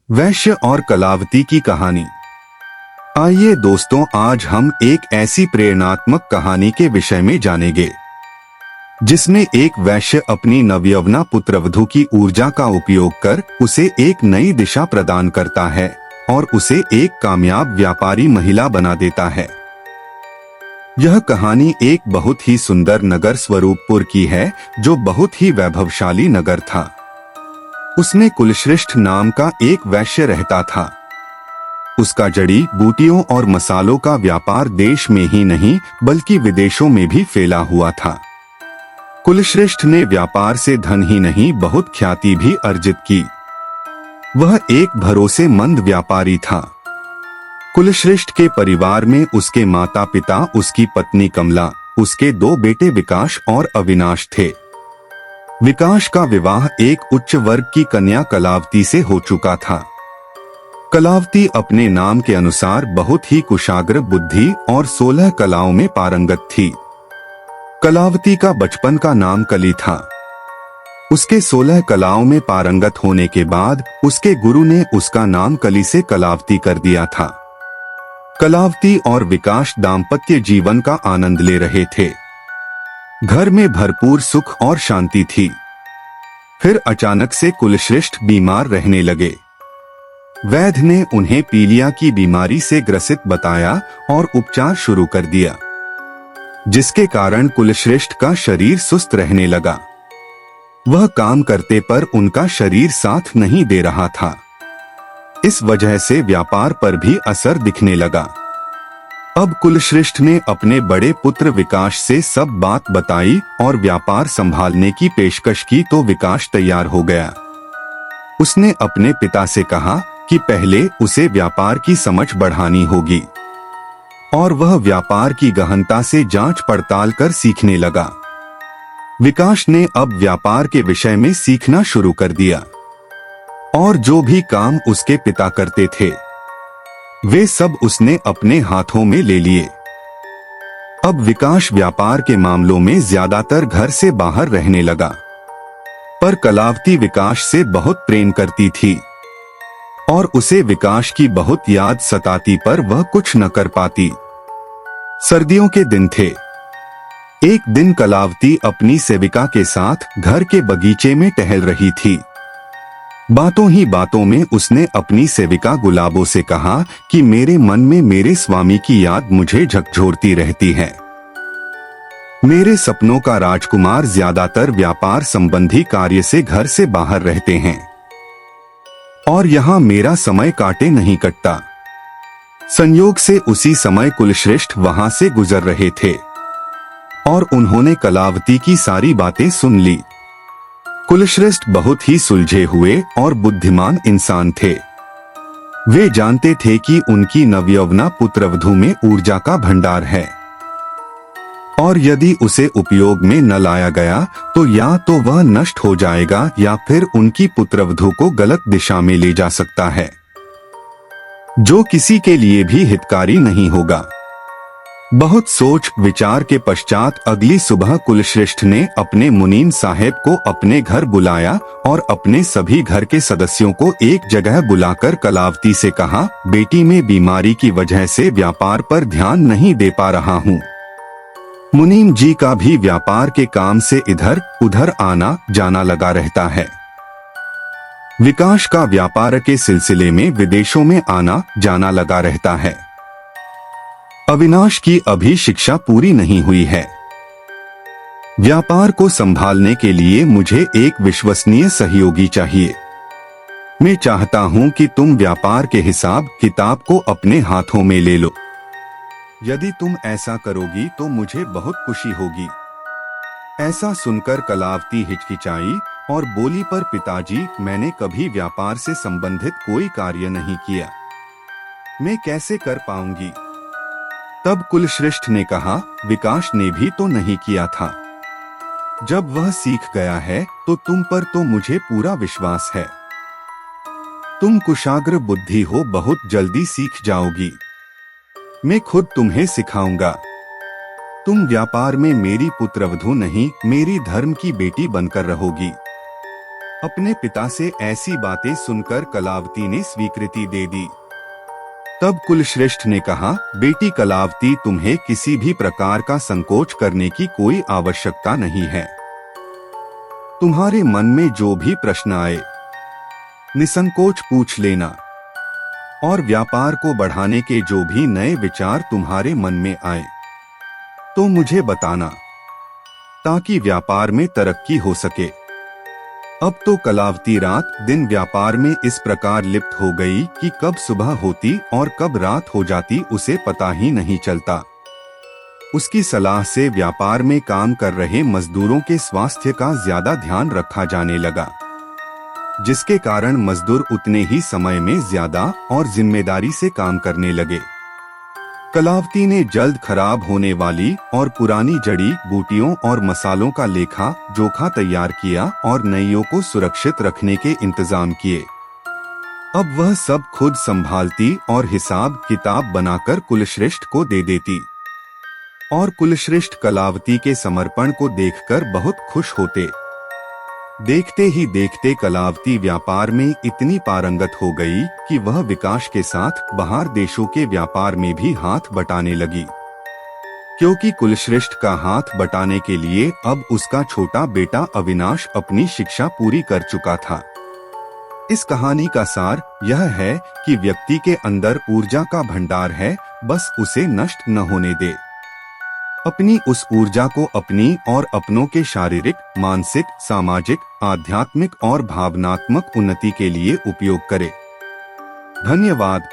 वैश्य और कलावती की कहानी। आइए दोस्तों, आज हम एक ऐसी प्रेरणात्मक कहानी के विषय में जानेंगे जिसमें एक वैश्य अपनी नवयौवना पुत्रवधू की ऊर्जा का उपयोग कर उसे एक नई दिशा प्रदान करता है और उसे एक कामयाब व्यापारी महिला बना देता है। यह कहानी एक बहुत ही सुंदर नगर स्वरूपपुर की है, जो बहुत ही वैभवशाली नगर था। उसमें कुलश्रेष्ठ नाम का एक वैश्य रहता था। उसका जड़ी बूटियों और मसालों का व्यापार देश में ही नहीं बल्कि विदेशों में भी फैला हुआ था। कुलश्रेष्ठ ने व्यापार से धन ही नहीं बहुत ख्याति भी अर्जित की। वह एक भरोसेमंद व्यापारी था। कुलश्रेष्ठ के परिवार में उसके माता पिता, उसकी पत्नी कमला, उसके दो बेटे विकास और अविनाश थे। विकास का विवाह एक उच्च वर्ग की कन्या कलावती से हो चुका था। कलावती अपने नाम के अनुसार बहुत ही कुशाग्र बुद्धि और 16 कलाओं में पारंगत थी। कलावती का बचपन का नाम कली था। उसके 16 कलाओं में पारंगत होने के बाद उसके गुरु ने उसका नाम कली से कलावती कर दिया था। कलावती और विकास दाम्पत्य जीवन का आनंद ले रहे थे। घर में भरपूर सुख और शांति थी। फिर अचानक से कुलश्रेष्ठ बीमार रहने लगे। वैद्य ने उन्हें पीलिया की बीमारी से ग्रसित बताया और उपचार शुरू कर दिया, जिसके कारण कुलश्रेष्ठ का शरीर सुस्त रहने लगा। वह काम करते पर उनका शरीर साथ नहीं दे रहा था। इस वजह से व्यापार पर भी असर दिखने लगा। अब कुलश्रेष्ठ ने अपने बड़े पुत्र विकास से सब बात बताई और व्यापार संभालने की पेशकश की तो विकास तैयार हो गया। उसने अपने पिता से कहा कि पहले उसे व्यापार की समझ बढ़ानी होगी और वह व्यापार की गहनता से जांच पड़ताल कर सीखने लगा। विकास ने अब व्यापार के विषय में सीखना शुरू कर दिया और जो भी काम उसके पिता करते थे वे सब उसने अपने हाथों में ले लिए। अब विकास व्यापार के मामलों में ज्यादातर घर से बाहर रहने लगा, पर कलावती विकास से बहुत प्रेम करती थी और उसे विकास की बहुत याद सताती, पर वह कुछ न कर पाती। सर्दियों के दिन थे। एक दिन कलावती अपनी सेविका के साथ घर के बगीचे में टहल रही थी। बातों ही बातों में उसने अपनी सेविका गुलाबों से कहा कि मेरे मन में मेरे स्वामी की याद मुझे झकझोरती रहती है। मेरे सपनों का राजकुमार ज्यादातर व्यापार संबंधी कार्य से घर से बाहर रहते हैं और यहाँ मेरा समय काटे नहीं कटता। संयोग से उसी समय कुलश्रेष्ठ वहां से गुजर रहे थे और उन्होंने कलावती की सारी बातें सुन ली। कुलश्रेष्ठ बहुत ही सुलझे हुए और बुद्धिमान इंसान थे। वे जानते थे कि उनकी नवयौवना पुत्रवधू में ऊर्जा का भंडार है और यदि उसे उपयोग में न लाया गया तो या तो वह नष्ट हो जाएगा या फिर उनकी पुत्रवधू को गलत दिशा में ले जा सकता है, जो किसी के लिए भी हितकारी नहीं होगा। बहुत सोच विचार के पश्चात अगली सुबह कुलश्रेष्ठ ने अपने मुनीम साहेब को अपने घर बुलाया और अपने सभी घर के सदस्यों को एक जगह बुलाकर कलावती से कहा, बेटी में बीमारी की वजह से व्यापार पर ध्यान नहीं दे पा रहा हूँ। मुनीम जी का भी व्यापार के काम से इधर उधर आना जाना लगा रहता है। विकास का व्यापार के सिलसिले में विदेशों में आना जाना लगा रहता है। अविनाश की अभी शिक्षा पूरी नहीं हुई है। व्यापार को संभालने के लिए मुझे एक विश्वसनीय सहयोगी चाहिए। मैं चाहता हूं कि तुम व्यापार के हिसाब किताब को अपने हाथों में ले लो। यदि तुम ऐसा करोगी तो मुझे बहुत खुशी होगी। ऐसा सुनकर कलावती हिचकिचाई और बोली, पर पिताजी, मैंने कभी व्यापार से संबंधित कोई कार्य नहीं किया, मैं कैसे कर पाऊंगी। तब कुलश्रेष्ठ ने कहा, विकास ने भी तो नहीं किया था। जब वह सीख गया है तो तुम पर तो मुझे पूरा विश्वास है। तुम कुशाग्र बुद्धि हो, बहुत जल्दी सीख जाओगी। मैं खुद तुम्हें सिखाऊंगा। तुम व्यापार में मेरी पुत्रवधू नहीं, मेरी धर्म की बेटी बनकर रहोगी। अपने पिता से ऐसी बातें सुनकर कलावती ने स्वीकृति दे दी। तब कुलश्रेष्ठ ने कहा, बेटी कलावती, तुम्हें किसी भी प्रकार का संकोच करने की कोई आवश्यकता नहीं है। तुम्हारे मन में जो भी प्रश्न आए निसंकोच पूछ लेना, और व्यापार को बढ़ाने के जो भी नए विचार तुम्हारे मन में आए तो मुझे बताना, ताकि व्यापार में तरक्की हो सके। अब तो कलावती रात दिन व्यापार में इस प्रकार लिप्त हो गई कि कब सुबह होती और कब रात हो जाती उसे पता ही नहीं चलता। उसकी सलाह से व्यापार में काम कर रहे मजदूरों के स्वास्थ्य का ज्यादा ध्यान रखा जाने लगा, जिसके कारण मजदूर उतने ही समय में ज्यादा और जिम्मेदारी से काम करने लगे। कलावती ने जल्द खराब होने वाली और पुरानी जड़ी बूटियों और मसालों का लेखा जोखा तैयार किया और नइयों को सुरक्षित रखने के इंतजाम किए। अब वह सब खुद संभालती और हिसाब किताब बनाकर कुलश्रेष्ठ को दे देती, और कुलश्रेष्ठ कलावती के समर्पण को देखकर बहुत खुश होते। देखते ही देखते कलावती व्यापार में इतनी पारंगत हो गई कि वह विकास के साथ बाहर देशों के व्यापार में भी हाथ बटाने लगी, क्योंकि कुलश्रेष्ठ का हाथ बटाने के लिए अब उसका छोटा बेटा अविनाश अपनी शिक्षा पूरी कर चुका था। इस कहानी का सार यह है कि व्यक्ति के अंदर ऊर्जा का भंडार है, बस उसे नष्ट न होने दे। अपनी उस ऊर्जा को अपनी और अपनों के शारीरिक, मानसिक, सामाजिक, आध्यात्मिक और भावनात्मक उन्नति के लिए उपयोग करे। धन्यवाद।